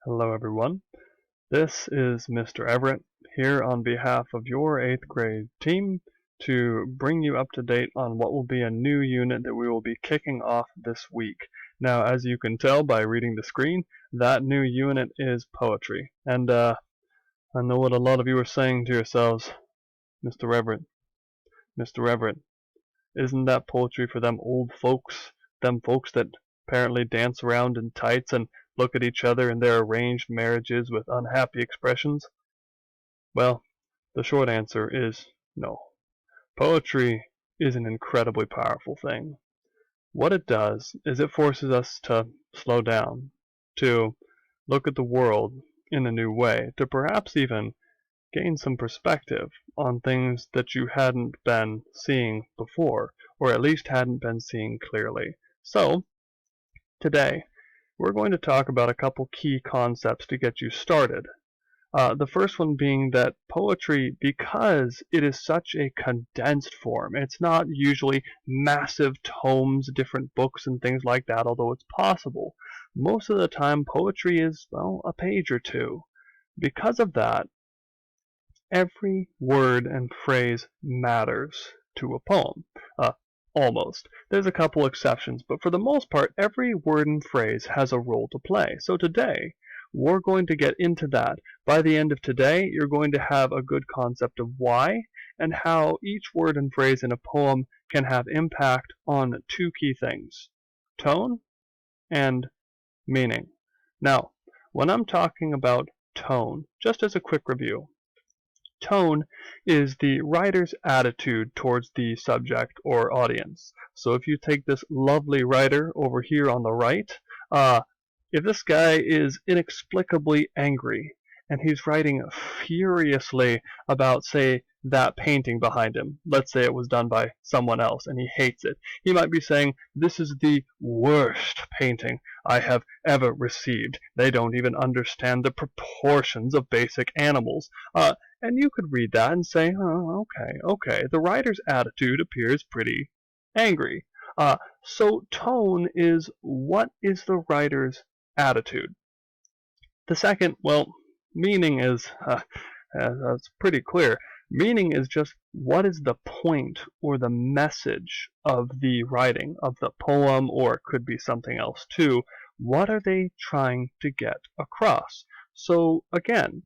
Hello everyone, this is Mr. Everett here on behalf of your 8th grade team to bring you up to date on what will be a new unit that we will be kicking off this week. Now, as you can tell by reading the screen, that new unit is poetry. And I know what a lot of you are saying to yourselves, Mr. Everett, Mr. Everett, isn't that poetry for them folks that apparently dance around in tights and look at each other in their arranged marriages with unhappy expressions? Well, the short answer is no. Poetry is an incredibly powerful thing. What it does is it forces us to slow down, to look at the world in a new way, to perhaps even gain some perspective on things that you hadn't been seeing before, or at least hadn't been seeing clearly. So, today, we're going to talk about a couple key concepts to get you started. The first one being that poetry, because it is such a condensed form, it's not usually massive tomes, different books and things like that, although it's possible. Most of the time, poetry is, well, a page or two. Because of that, every word and phrase matters to a poem. Almost. There's a couple exceptions, but for the most part, every word and phrase has a role to play. So today, we're going to get into that. By the end of today, you're going to have a good concept of why and how each word and phrase in a poem can have impact on two key things: tone and meaning. Now, when I'm talking about tone, just as a quick review, tone is the writer's attitude towards the subject or audience. So if you take this lovely writer over here on the right, if this guy is inexplicably angry and he's writing furiously about, say, that painting behind him, let's say it was done by someone else and he hates it, he might be saying, "This is the worst painting I have ever received. They don't even understand the proportions of basic animals." And you could read that and say, "Oh, okay. The writer's attitude appears pretty angry." So tone is what is the writer's attitude. The second, well, meaning is, that's pretty clear. Meaning is just what is the point or the message of the writing, of the poem, or it could be something else too. What are they trying to get across? So again,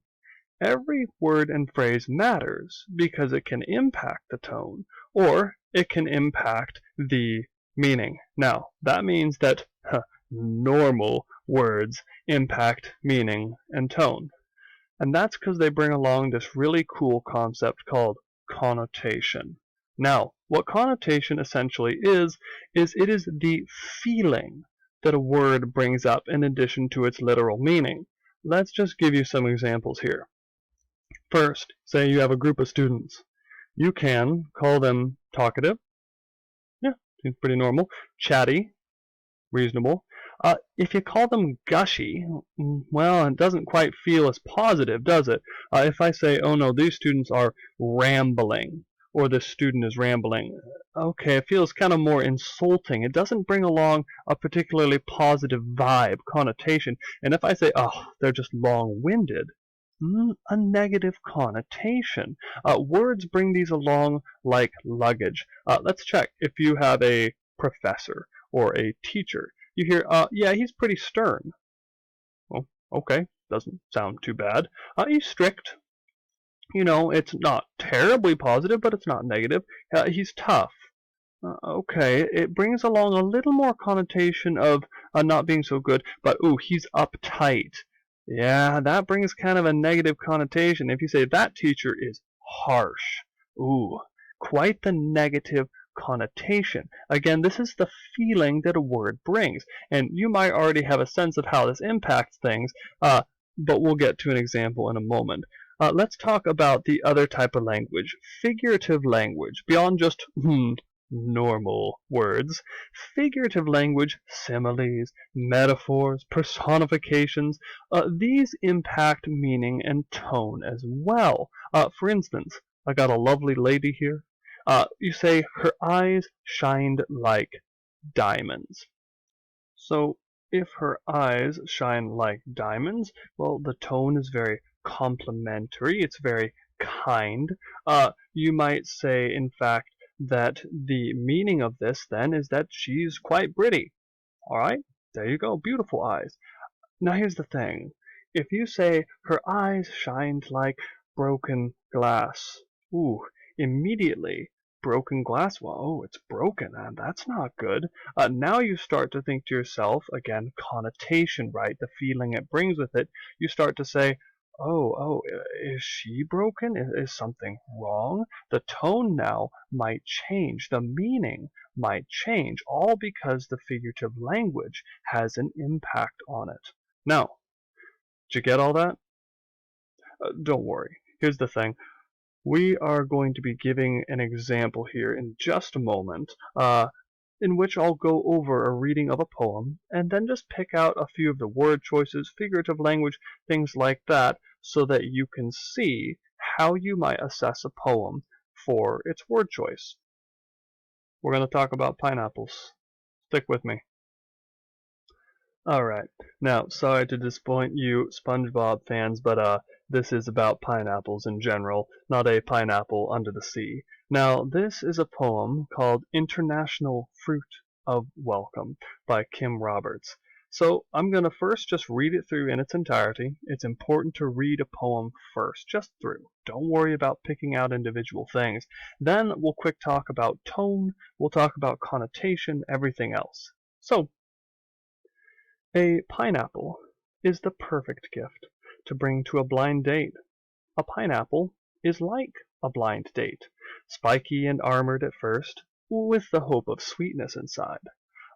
every word and phrase matters because it can impact the tone or it can impact the meaning. Now, that means that normal words impact meaning and tone. And that's because they bring along this really cool concept called connotation. Now, what connotation essentially is it is the feeling that a word brings up in addition to its literal meaning. Let's just give you some examples here. First, say you have a group of students. You can call them talkative. Yeah, seems pretty normal. Chatty, reasonable. If you call them gushy, well, it doesn't quite feel as positive, does it? If I say, "Oh no, these students are rambling," or "this student is rambling," okay, it feels kind of more insulting. It doesn't bring along a particularly positive vibe, connotation. And if I say, "Oh, they're just long-winded," a negative connotation. Words bring these along like luggage. Let's check. If you have a professor or a teacher, you hear, "Yeah, he's pretty stern." Well, okay, doesn't sound too bad. He's strict. It's not terribly positive, but it's not negative. He's tough. Okay, it brings along a little more connotation of not being so good, but ooh, he's uptight. Yeah, that brings kind of a negative connotation. If you say that teacher is harsh, ooh, quite the negative connotation. Again, this is the feeling that a word brings, and you might already have a sense of how this impacts things, but we'll get to an example in a moment. Let's talk about the other type of language, figurative language, beyond just normal words. Figurative language, similes, metaphors, personifications, these impact meaning and tone as well. For instance, I got a lovely lady here. You say her eyes shined like diamonds. So If her eyes shine like diamonds, well, the tone is very complimentary. It's very kind. You might say, in fact, that the meaning of this then is that she's quite pretty. All right? There you go. Beautiful eyes. Now here's the thing. If you say her eyes shined like broken glass, ooh, immediately broken glass. Well, oh, it's broken, and that's not good. Now you start to think to yourself, again, connotation, right? The feeling it brings with it. You start to say, is she broken? Is something wrong? The tone now might change. The meaning might change, all because the figurative language has an impact on it. Now, did you get all that? Don't worry. Here's the thing. We are going to be giving an example here in just a moment, in which I'll go over a reading of a poem and then just pick out a few of the word choices, figurative language, things like that, so that you can see how you might assess a poem for its word choice. We're going to talk about pineapples. Stick with me. Alright, now, sorry to disappoint you SpongeBob fans, but this is about pineapples in general, not a pineapple under the sea. Now, this is a poem called International Fruit of Welcome by Kim Roberts. So, I'm going to first just read it through in its entirety. It's important to read a poem first, just through. Don't worry about picking out individual things. Then we'll quick talk about tone, we'll talk about connotation, everything else. So, a pineapple is the perfect gift to bring to a blind date. A pineapple is like a blind date, spiky and armored at first, with the hope of sweetness inside.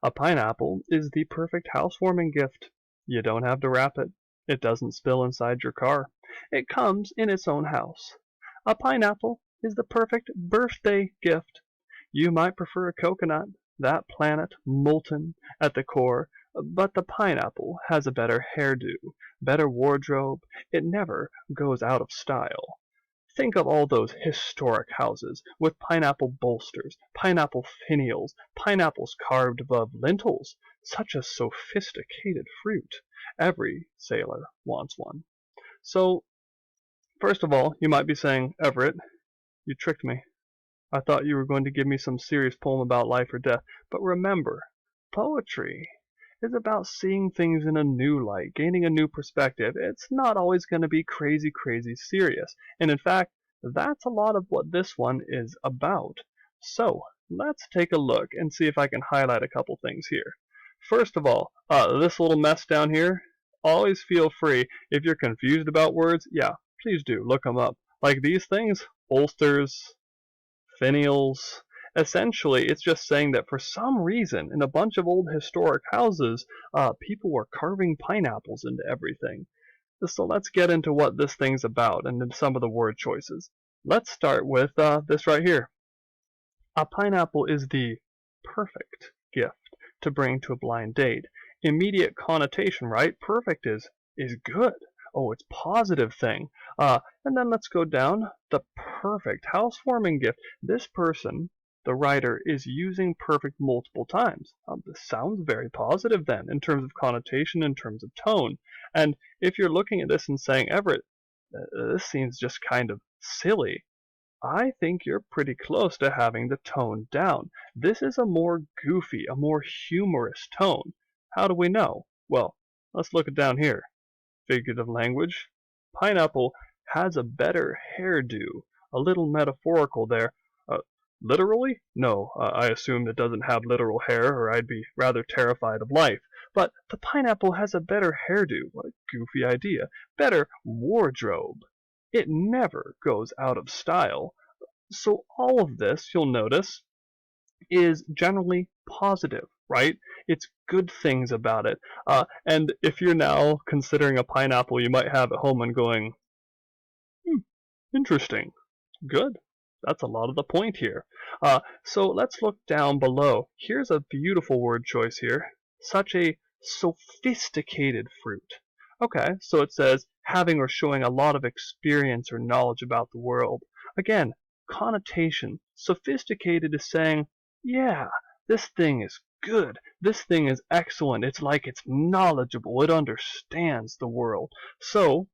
A pineapple is the perfect housewarming gift. You don't have to wrap it. It doesn't spill inside your car. It comes in its own house. A pineapple is the perfect birthday gift. You might prefer a coconut, that planet molten at the core, but the pineapple has a better hairdo, better wardrobe. It never goes out of style. Think of all those historic houses with pineapple bolsters, pineapple finials, pineapples carved above lintels. Such a sophisticated fruit. Every sailor wants one. So, first of all, you might be saying, Everett, you tricked me. I thought you were going to give me some serious poem about life or death. But remember, poetry is about seeing things in a new light, gaining a new perspective. It's not always going to be crazy, crazy serious. And in fact, that's a lot of what this one is about. So, let's take a look and see if I can highlight a couple things here. First of all, this little mess down here, always feel free. If you're confused about words, yeah, please do, look them up. Like these things, bolsters, finials. Essentially, it's just saying that for some reason, in a bunch of old historic houses, people were carving pineapples into everything. So let's get into what this thing's about and then some of the word choices. Let's start with this right here. A pineapple is the perfect gift to bring to a blind date. Immediate connotation, right? Perfect is good. Oh, it's positive thing. And then let's go down. The perfect housewarming gift. This person, the writer, is using perfect multiple times. This sounds very positive then, in terms of connotation, in terms of tone. And if you're looking at this and saying, Everett, this seems just kind of silly, I think you're pretty close to having the tone down. This is a more goofy, a more humorous tone. How do we know? Well, let's look at down here. Figurative language. Pineapple has a better hairdo. A little metaphorical there. Literally? No, I assume it doesn't have literal hair, or I'd be rather terrified of life. But the pineapple has a better hairdo. What a goofy idea. Better wardrobe. It never goes out of style. So all of this, you'll notice, is generally positive, right? It's good things about it. And if you're now considering a pineapple you might have at home and going, interesting, good. That's a lot of the point here. So let's look down below. Here's a beautiful word choice here. Such a sophisticated fruit. Okay, so it says having or showing a lot of experience or knowledge about the world. Again, connotation. Sophisticated is saying, yeah, this thing is good. This thing is excellent. It's like it's knowledgeable. It understands the world. So,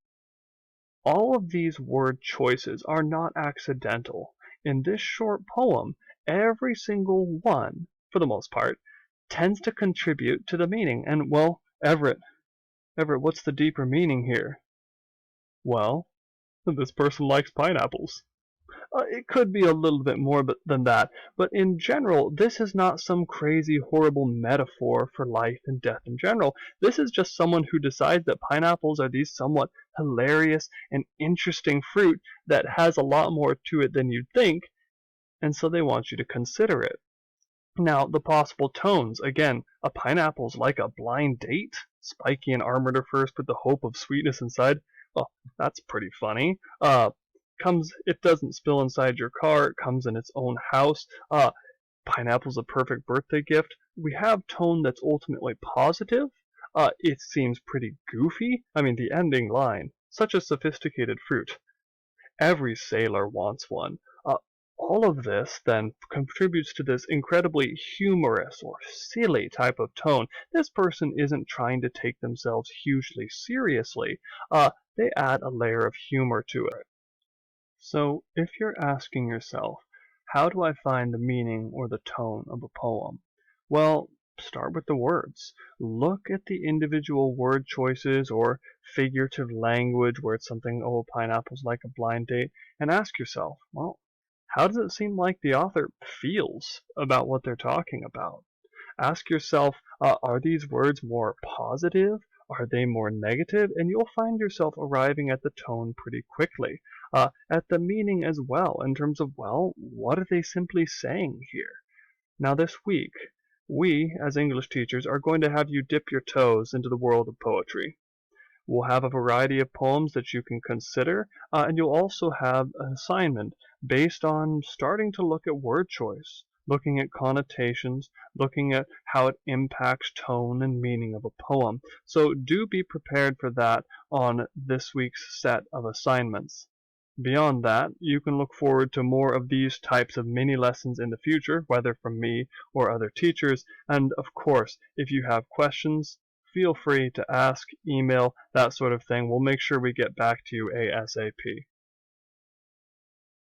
all of these word choices are not accidental. In this short poem, every single one, for the most part, tends to contribute to the meaning. And, well, Everett, what's the deeper meaning here? Well, this person likes pineapples. It could be a little bit more than that, but in general, this is not some crazy, horrible metaphor for life and death in general. This is just someone who decides that pineapples are these somewhat hilarious and interesting fruit that has a lot more to it than you'd think, and so they want you to consider it. Now, the possible tones. Again, a pineapple's like a blind date, spiky and armored at first with the hope of sweetness inside. Well, that's pretty funny. It doesn't spill inside your car, it comes in its own house. Pineapple's a perfect birthday gift. We have tone that's ultimately positive. It seems pretty goofy. I mean, the ending line, such a sophisticated fruit. Every sailor wants one. All of this then contributes to this incredibly humorous or silly type of tone. This person isn't trying to take themselves hugely seriously. They add a layer of humor to it. So if you're asking yourself, how do I find the meaning or the tone of a poem? Well, start with the words. Look at the individual word choices or figurative language where it's something, oh, pineapple's like a blind date, and ask yourself, well, how does it seem like the author feels about what they're talking about? Ask yourself, are these words more positive? Are they more negative? And you'll find yourself arriving at the tone pretty quickly. At the meaning as well, in terms of, well, what are they simply saying here? Now, this week, we, as English teachers, are going to have you dip your toes into the world of poetry. We'll have a variety of poems that you can consider, and you'll also have an assignment based on starting to look at word choice, looking at connotations, looking at how it impacts tone and meaning of a poem. So do be prepared for that on this week's set of assignments. Beyond that, you can look forward to more of these types of mini lessons in the future, whether from me or other teachers. And of course, if you have questions, feel free to ask, email, that sort of thing. We'll make sure we get back to you ASAP.